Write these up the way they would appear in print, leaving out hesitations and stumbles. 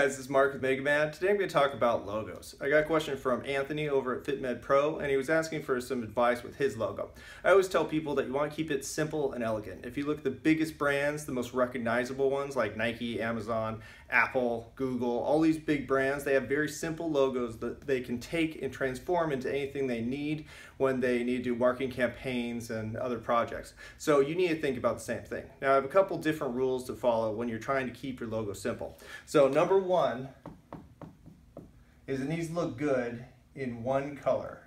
guys, this is Mark with MegaMad. Today I'm going to talk about logos. I got a question from Anthony over at FitMed Pro, and he was asking for some advice with his logo. I always tell people that you want to keep it simple and elegant. If you look at the biggest brands, the most recognizable ones like Nike, Amazon, Apple, Google, all these big brands, they have very simple logos that they can take and transform into anything they need when they need to do marketing campaigns and other projects. So you need to think about the same thing. Now I have a couple different rules to follow when you're trying to keep your logo simple. So number one is it needs to look good in one color.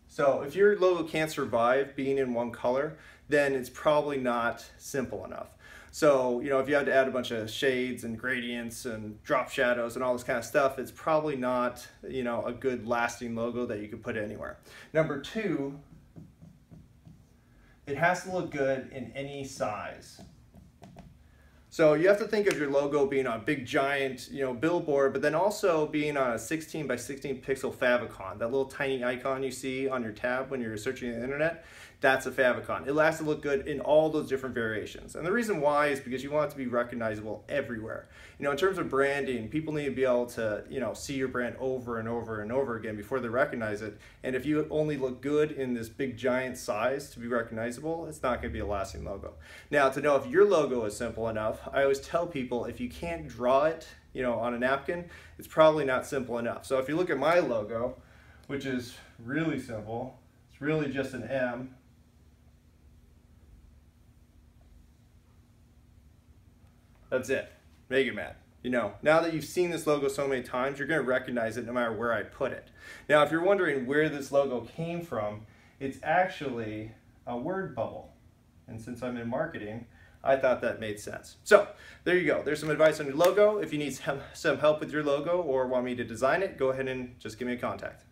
So if your logo can't survive being in one color, then it's probably not simple enough. So, if you had to add a bunch of shades and gradients and drop shadows and all this kind of stuff, it's probably not, a good lasting logo that you could put anywhere. Number two, it has to look good in any size. So you have to think of your logo being on a big giant, billboard, but then also being on a 16 by 16 pixel favicon, that little tiny icon you see on your tab when you're searching the internet. That's a favicon. It has to look good in all those different variations. And the reason why is because you want it to be recognizable everywhere. In terms of branding, people need to be able to, see your brand over and over and over again before they recognize it. And if you only look good in this big giant size to be recognizable, it's not going to be a lasting logo. Now, to know if your logo is simple enough, I always tell people if you can't draw it, on a napkin, it's probably not simple enough. So if you look at my logo, which is really simple, it's really just an M. That's it, MegaMad. Now that you've seen this logo so many times, you're going to recognize it no matter where I put it. Now, if you're wondering where this logo came from, it's actually a word bubble. And since I'm in marketing, I thought that made sense. So there you go. There's some advice on your logo. If you need some help with your logo or want me to design it, go ahead and just give me a contact.